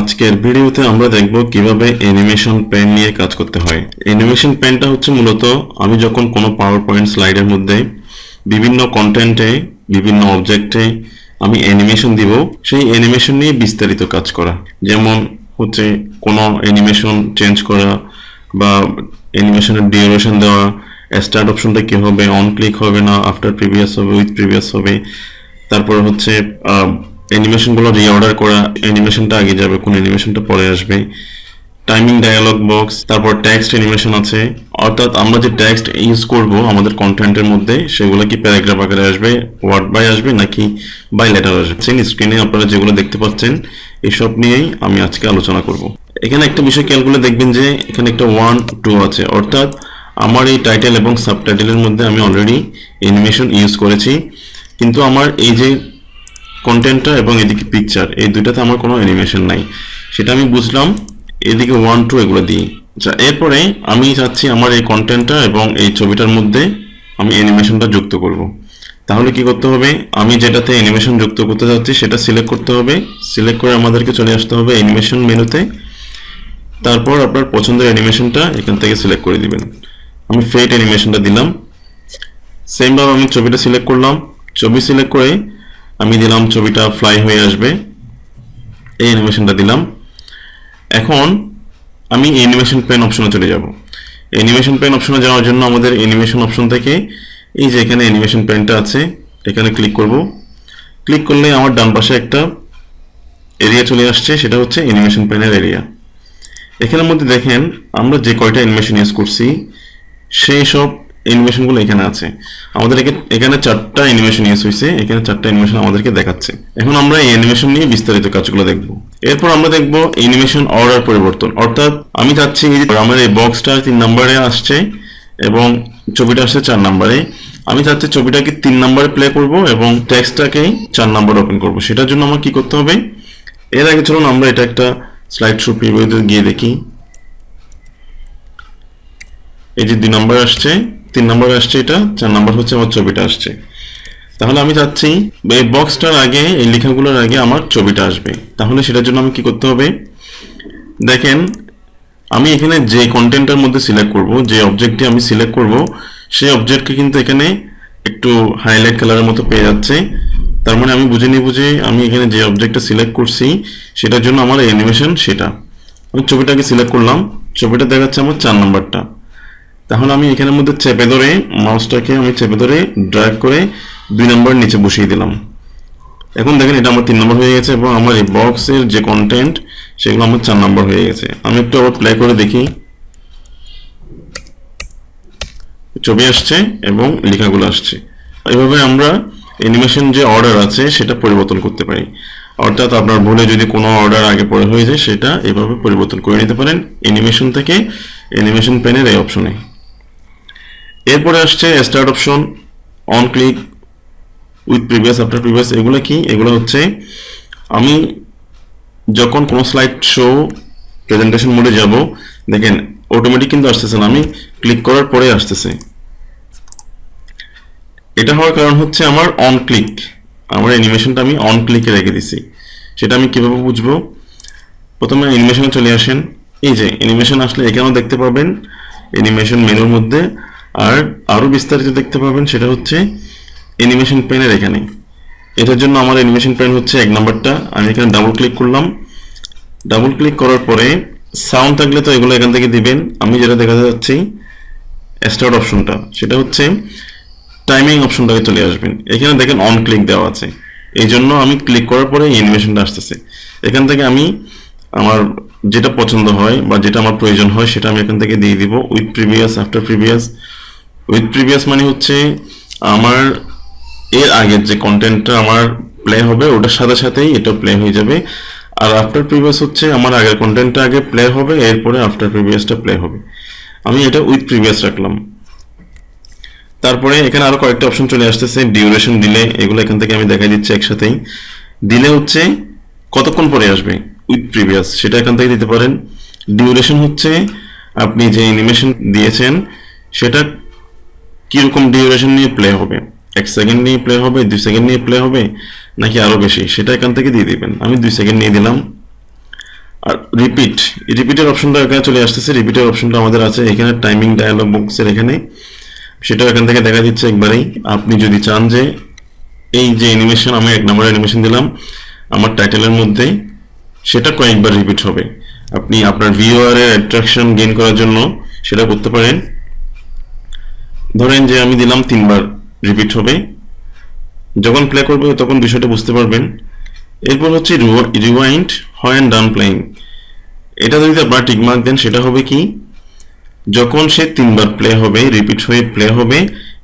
আজকের ভিডিওতে আমরা দেখব কিভাবে অ্যানিমেশন পেন নিয়ে কাজ করতে হয়। অ্যানিমেশন পেনটা হচ্ছে মূলত আমি যখন কোনো পাওয়ার পয়েন্ট স্লাইডের মধ্যে বিভিন্ন কন্টেন্টে বিভিন্ন অবজেক্টে আমি অ্যানিমেশন দিব, সেই অ্যানিমেশন নিয়ে বিস্তারিত কাজ করা। যেমন হচ্ছে কোনো অ্যানিমেশন চেঞ্জ করা বা অ্যানিমেশনের ডিউরেশন দেওয়া, স্টার্ট অপশনটা কী হবে, অন ক্লিক হবে না আফটার প্রিভিয়াস হবে, উইথ প্রিভিয়াস হবে। তারপর হচ্ছে অ্যানিমেশনগুলো রিঅর্ডার করা, অ্যানিমেশনটা আগে যাবে, কোন অ্যানিমেশনটা পরে আসবে, টাইমিং ডায়ালগ বক্স, তারপর টেক্সট অ্যানিমেশন আছে। অর্থাৎ আমরা যে টেক্সট ইউজ করব আমাদের কন্টেন্টের মধ্যে, সেগুলো কি প্যারাগ্রাফ আকারে আসবে, ওয়ার্ড বাই আসবে নাকি বাই লেটার আসবে। স্ক্রিনে আপনারা যেগুলো দেখতে পাচ্ছেন এসব নিয়েই আমি আজকে আলোচনা করব। এখানে একটা বিষয় খেয়াল করে দেখবেন যে এখানে একটা 1, 2 আছে, অর্থাৎ আমার এই টাইটেল এবং সাবটাইটেলের মধ্যে আমি অলরেডি অ্যানিমেশন ইউজ করেছি, কিন্তু আমার এই যে কন্টেন্টটা এবং এদিকে পিকচার, এই দুইটাতে আমার কোনো অ্যানিমেশন নাই। সেটা আমি বুঝলাম এদিকে 1, 2 এগুলো দিই। আচ্ছা, এরপরে আমি চাচ্ছি আমার এই কন্টেন্টটা এবং এই ছবিটার মধ্যে আমি অ্যানিমেশনটা যুক্ত করব। তাহলে কি করতে হবে, আমি যেটাতে অ্যানিমেশন যুক্ত করতে যাচ্ছি সেটা সিলেক্ট করতে হবে। সিলেক্ট করে আমাদেরকে চলে আসতে হবে অ্যানিমেশন মেনুতে। তারপর আপনার পছন্দের অ্যানিমেশনটা এখান থেকে সিলেক্ট করে দিবেন। আমি ফেড অ্যানিমেশনটা দিলাম। সেমভাবে আমি ছবিটা সিলেক্ট করলাম। ছবি সিলেক্ট করে আমি দিলাম ছবিটা ফ্লাই হয়ে আসবে, এই অ্যানিমেশনটা দিলাম। এখন আমি অ্যানিমেশন পেন অপশনে চলে যাব। অ্যানিমেশন পেন অপশনে যাওয়ার জন্য আমাদের অ্যানিমেশন অপশন থেকে এই যে এখানে অ্যানিমেশন পেনটা আছে, এখানে ক্লিক করব। ক্লিক করলে আমার ডান পাশে একটা এরিয়া চলে আসছে, সেটা হচ্ছে অ্যানিমেশন পেনের এরিয়া। এখানের মধ্যে দেখেন আমরা যে কয়টা অ্যানিমেশন ইউজ করছি সেই সব অ্যানিমেশনগুলো এখানে আছে। আমাদের এখানে 4টা অ্যানিমেশন ইউজ হয়েছে, এখানে 4টা অ্যানিমেশন আমাদেরকে দেখাচ্ছে। এখন আমরা এই অ্যানিমেশন নিয়ে বিস্তারিত কাজগুলো দেখব। এরপর আমরা দেখব অ্যানিমেশন অর্ডার পরিবর্তন। অর্থাৎ আমি চাচ্ছি আমার এই বক্সটা 3 নম্বরে আসছে এবং ছবিটা আসছে 4 নম্বরে। আমি চাচ্ছি ছবিটাকে 3 নম্বরে প্লে করব এবং টেক্সটটাকে 4 নম্বরে ওপেন করব। সেটার জন্য আমার কি করতে হবে, এর আগে চলুন আমরা এটা একটা স্লাইড শো প্রিভিউতে গিয়ে দেখি। এই যে 2 নম্বর আসছে, 3 নম্বর আসছে, এটা 4 নম্বর হচ্ছে আমার ছবিটা আসছে। তাহলে আমি চাচ্ছি এই বক্সটার আগে, এই লেখাগুলোর আগে আমার ছবিটা আসবে। তাহলে সেটার জন্য আমি কি করতে হবে, দেখেন আমি এখানে যে কন্টেন্টের মধ্যে সিলেক্ট করব, যে অবজেক্টটি আমি সিলেক্ট করব, সেই অবজেক্টকে কিন্তু এখানে একটু হাইলাইট কালারের মতো পেয়ে যাচ্ছে। তার মানে আমি বুঝে নিব যে আমি এখানে যে অবজেক্টটা সিলেক্ট করছি সেটার জন্য আমার অ্যানিমেশন সেটা। আমি ছবিটাকে সিলেক্ট করলাম, ছবিটা দেখাচ্ছে আমার 4 নম্বরটা। তাহলে আমি এখানের মধ্যে চেপে ধরে, মাউসটাকে আমি চেপে ধরে ড্র্যাগ করে 2 নম্বর নিচে বসিয়ে দিলাম। এখন দেখেন এটা আমার 3 নম্বর হয়ে গেছে এবং আমার এই বক্সের যে কন্টেন্ট সেগুলো আমার 4 নম্বর হয়ে গেছে। আমি একটু আবার প্লে করে দেখি, ছবি আসছে এবং লেখাগুলো আসছে। এইভাবে আমরা অ্যানিমেশন যে অর্ডার আছে সেটা পরিবর্তন করতে পারি। অর্থাৎ আপনার ভুলে যদি কোনো অর্ডার আগে পরে হয়ে যায় সেটা এভাবে পরিবর্তন করে নিতে পারেন অ্যানিমেশন থেকে, অ্যানিমেশন পেনের এই অপশনে। এরপরে আসছে start option, on click, with previous, after previous. এগুলো কি, এগুলো হচ্ছে আমি যখন কোনো স্লাইড শো প্রেজেন্টেশন মোডে যাব, দেখেন অটোমেটিক কিন্তু আসতেছে না, আমি ক্লিক করার পরে আসতেছে। এটা হওয়ার কারণ হচ্ছে আমার অন ক্লিক, আমার অ্যানিমেশনটা আমি অন ক্লিকে রেখে দিছি। সেটা আমি কিভাবে বুঝবো, প্রথমে অ্যানিমেশনে চলে আসেন। এই যে অ্যানিমেশন আসলে এখানেও দেখতে পাবেন অ্যানিমেশন মেনুর মধ্যে, আর আরও বিস্তারিত দেখতে পাবেন সেটা হচ্ছে অ্যানিমেশন পেনের এখানে। এটার জন্য আমার অ্যানিমেশন পেন হচ্ছে 1 নম্বরটা। আমি এখানে ডাবল ক্লিক করলাম। ডাবল ক্লিক করার পরে সাউন্ড থাকলে তো এগুলো এখান থেকে দিবেন। আমি যেটা দেখাতে যাচ্ছি স্টার্ট অপশনটা, সেটা হচ্ছে টাইমিং অপশনটাকে চলে আসবেন। এখানে দেখেন অন ক্লিক দেওয়া আছে, এই জন্য আমি ক্লিক করার পরে অ্যানিমেশনটা আসতেছে। এখান থেকে আমি আমার যেটা পছন্দ হয় বা যেটা আমার প্রয়োজন হয় সেটা আমি এখান থেকে দিয়ে দিব। With previous, after previous. With previous মানে হচ্ছে আমার এর আগের যে কন্টেন্টটা আমার প্লে হবে ওটার সাথে সাথেই এটা প্লে হয়ে যাবে। আর আফটার প্রিভিয়াস হচ্ছে আমার আগের কন্টেন্টটা আগে প্লে হবে, এরপরে আফটার প্রিভিয়াসটা প্লে হবে। আমি এটা উইথ প্রিভিয়াস রাখলাম। তারপরে এখানে আরো কয়েকটা অপশন চলে আসতেছে। ডিউরেশন দিলে, এগুলো এখান থেকে আমি দেখাই দিচ্ছি একসাথেই। দিলে হচ্ছে কতক্ষণ পরে আসবে, উইথ প্রিভিয়াস, সেটা এখান থেকে দিতে পারেন। ডিউরেশন হচ্ছে আপনি যে অ্যানিমেশন দিয়েছেন সেটা কিরকম ডিউরেশন নিয়ে প্লে হবে, 1 সেকেন্ড নিয়ে প্লে হবে, 2 সেকেন্ড নিয়ে প্লে হবে নাকি আরো বেশি, সেটা এখান থেকে দিয়ে দিবেন। আমি 2 সেকেন্ড নিয়ে দিলাম। আর রিপিটের অপশনটা এখানে চলে আসতেছে। রিপিটের অপশনটা আমাদের আছে এখানে টাইমিং ডায়ালগ বক্সের এখানে, সেটাও এখান থেকে দেখা দিচ্ছে একবারেই। আপনি যদি চান যে এই যে অ্যানিমেশন আমি 1 নম্বর অ্যানিমেশন দিলাম আমার টাইটেলের মধ্যে, সেটা কয়েকবার রিপিট হবে, আপনি আপনার ভিউয়ারের অ্যাট্রাকশন গেইন করার জন্য সেটা করতে পারেন। ধরেন যে আমি দিলাম 3 বার রিপিট হবে, যখন প্লে করবে তখন বিষয়টা বুঝতে পারবেন। এরপর হচ্ছে রিওয়াইন্ড হোয়েন ডান প্লেইং, এটা যদি আপনারা টিকমার্ক দেন সেটা হবে কি, যখন সে 3 বার প্লে হবে, রিপিট হয়ে প্লে হবে,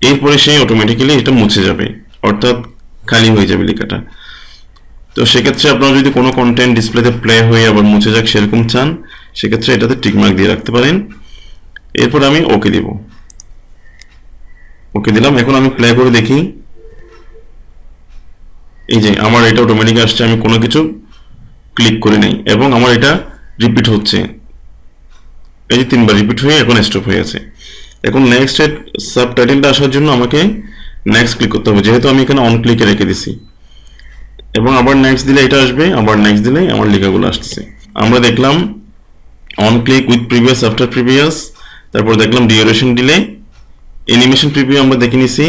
এরপরে সে অটোমেটিক্যালি এটা মুছে যাবে, অর্থাৎ খালি হয়ে যাবে লেখাটা। তো সেক্ষেত্রে আপনারা যদি কোনো কন্টেন্ট ডিসপ্লেতে প্লে হয়ে আবার মুছে যাক সেরকম চান, সেক্ষেত্রে এটাতে টিকমার্ক দিয়ে রাখতে পারেন। এরপর আমি ওকে দিব, ওকে দিলাম। এখন আমি প্লে করে দেখি, এই যে আমার এটা অটোমেটিক আসছে, আমি কোনো কিছু ক্লিক করে নেই এবং আমার এটা রিপিট হচ্ছে, এই যে 3 বার রিপিট হয়ে এখন স্টপ হয়ে আছে। এখন নেক্সট সাবটাইটেলটা আসার জন্য আমাকে নেক্সট ক্লিক করতে হবে, যেহেতু আমি এখানে অন ক্লিকে রেখে দিছি, এবং আবার নেক্সট দিলে এটা আসবে, আবার নেক্সট দিলে আমার লেখাগুলো আসতেছে। আমরা দেখলাম on click with previous after previous, তারপর দেখলাম ডিউরেশন ডিলে, অ্যানিমেশন প্রিভিউ আমরা দেখে নিছি।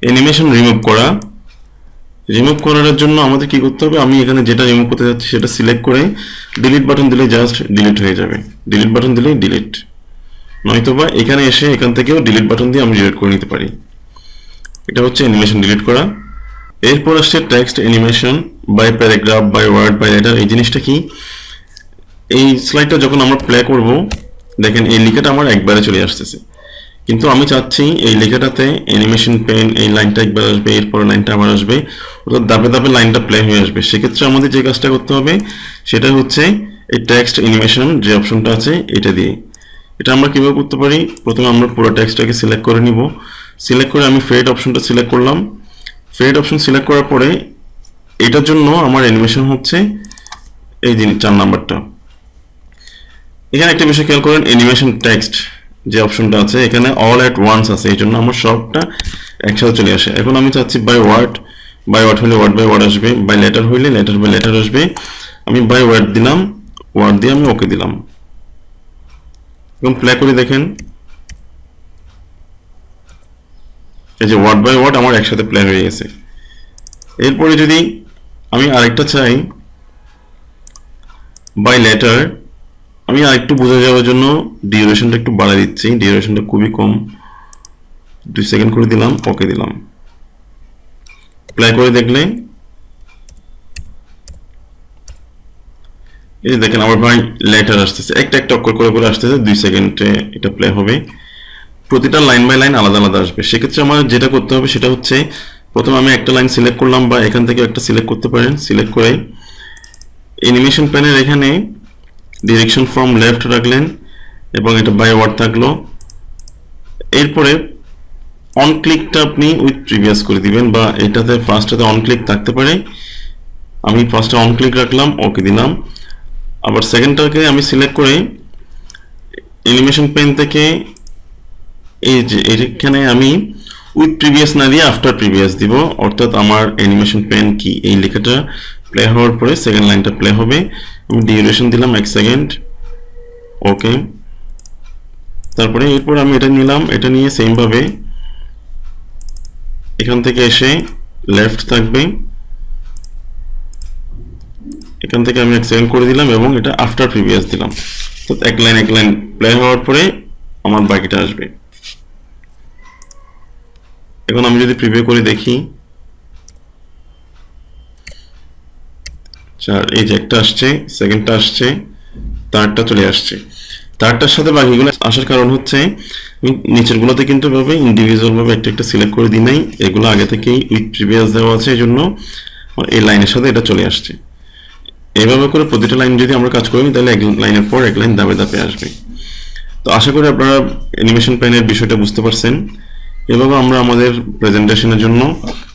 অ্যানিমেশন রিমুভ করার জন্য আমাদের কি করতে হবে, আমি এখানে যেটা রিমুভ করতে যাচ্ছি সেটা সিলেক্ট করে ডিলিট বাটন দিলে জাস্ট ডিলিট হয়ে যাবে, ডিলিট বাটন দিলেই ডিলিট, নয়তোবা এখানে এসে এখান থেকেও ডিলিট বাটন দিয়ে আমি ডিলিট করে নিতে পারি। এটা হচ্ছে অ্যানিমেশন ডিলিট করা। এরপর আসছে text animation by paragraph by word by letter. এই জিনিসটা কি, এই স্লাইডটা যখন আমরা প্লে করব দেখেন এই লেখাটা আমার একবারে চলে আসতেছে, কিন্তু আমি চাচ্ছি এই লেখাটাতে অ্যানিমেশন পেন, এই লাইনটা একবার আসবে, এরপর লাইনটা আবার আসবে, অর্থাৎ ধাপে ধাপে লাইনটা প্লে হয়ে আসবে। সেক্ষেত্রে আমাদের যে কাজটা করতে হবে সেটা হচ্ছে এই টেক্সট অ্যানিমেশন যে অপশনটা আছে এটা দিয়ে। এটা আমরা কীভাবে করতে পারি, প্রথমে আমরা পুরো টেক্সটটাকে সিলেক্ট করে নিব, সিলেক্ট করে আমি ফেড অপশনটা সিলেক্ট করলাম। ফেড অপশন সিলেক্ট করার পরে এটার জন্য আমার অ্যানিমেশন হচ্ছে এই 4 নাম্বারটা। এখানে একটা বিষয় খেয়াল করেন, অ্যানিমেশন টেক্সট যে অপশনটা আছে এখানে অল অ্যাট ওয়ান্স আছে, এই জন্য আমার সবটা একসাথে চলে আসে। এখন আমি চাচ্ছি বাই ওয়ার্ড হলে ওয়ার্ড বাই ওয়ার্ড আসবে, বাই লেটার হইলে লেটার বাই লেটার আসবে। আমি বাই ওয়ার্ড দিলাম, ওয়ার্ড দিয়ে আমি ওকে দিলাম, এবং প্লে করে দেখেন এই যে ওয়ার্ড বাই ওয়ার্ড আমার একসাথে প্লে হয়ে গেছে। এরপরে যদি আমি আরেকটা চাই বাই লেটার, আমি আরেকটু বোঝা যাওয়ার জন্য ডিউরেশনটা একটু বাড়াই দিচ্ছি, ডিউরেশনটা খুবই কম, 2 সেকেন্ড করে দিলাম, ওকে দিলাম। প্লে করে দেখলে এই দেখেন আমার ভাই লেটার আসতেছে, একটা একটা অক্ষর করে করে আসতেছে, 2 সেকেন্ডে এটা প্লে হবে। প্রতিটা লাইন বাই লাইন আলাদা আলাদা আসবে। সেক্ষেত্রে আমার যেটা করতে হবে সেটা হচ্ছে প্রথমে আমি একটা লাইন সিলেক্ট করলাম, বা এখান থেকে একটা সিলেক্ট করতে পারেন, সিলেক্ট করে অ্যানিমেশন প্যানের এখানে ডিরেকশন ফ্রম লেফট রাখলেন এবং এটা বাই ওয়ার্ড থাকলো। এরপরে অন ক্লিকটা আপনি উইথ প্রিভিয়াস করে দিবেন, বা এটাতে ফার্স্টটাতে অন ক্লিক থাকতে পারে, আমি ফার্স্টে অন ক্লিক রাখলাম, ওকে দিলাম। আবার সেকেন্ডটাকে আমি সিলেক্ট করে অ্যানিমেশন পেন থেকে এই যে এখানে আমি উইথ প্রিভিয়াস না দিয়ে আফটার প্রিভিয়াস দিব, অর্থাৎ আমার অ্যানিমেশন পেন কি এই লেখাটা প্লে হওয়ার পরে সেকেন্ড লাইনটা প্লে হবে। আমি ডিউরেশন দিলাম 1 সেকেন্ড, ওকে। তারপরে এরপর আমি এটা নিলাম, এটা নিয়ে সেম ভাবে এখান থেকে এসে লেফট থাকবে, এখান থেকে আমি 1 সেকেন্ড করে দিলাম এবং এটা আফটার প্রিভিয়াস দিলাম, তো এক লাইন প্লে হওয়ার পরে আমার বাকিটা আসবে। এখন আমি যদি প্রিভিউ করে দেখি, এই যে একটা আসছে, সেকেন্ডটা আসছে, থার্ডটা চলে আসছে। থার্ডটার সাথে বাকিগুলো আসার কারণ হচ্ছে আমি নিচের গুলোতে কিন্তু ভাবে ইন্ডিভিজুয়াল ভাবে একটা একটা সিলেক্ট করে দিই নাই, এগুলো আগে থেকেই উইথ প্রিভিয়াস দেওয়া আছে, এই জন্য এই লাইনের সাথে এটা চলে আসছে। এইভাবে করে প্রতিটা লাইন যদি আমরা কাজ করি তাহলে এক লাইনের পর এক লাইন ধাপে ধাপে আসবে। তো আশা করি আপনারা অ্যানিমেশন প্যানের বিষয়টা বুঝতে পারছেন। এভাবে আমরা আমাদের প্রেজেন্টেশনের জন্য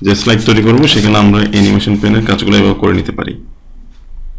যে স্লাইড তৈরি করবো সেখানে আমরা অ্যানিমেশন প্যানের কাজগুলো এভাবে করে নিতে পারি।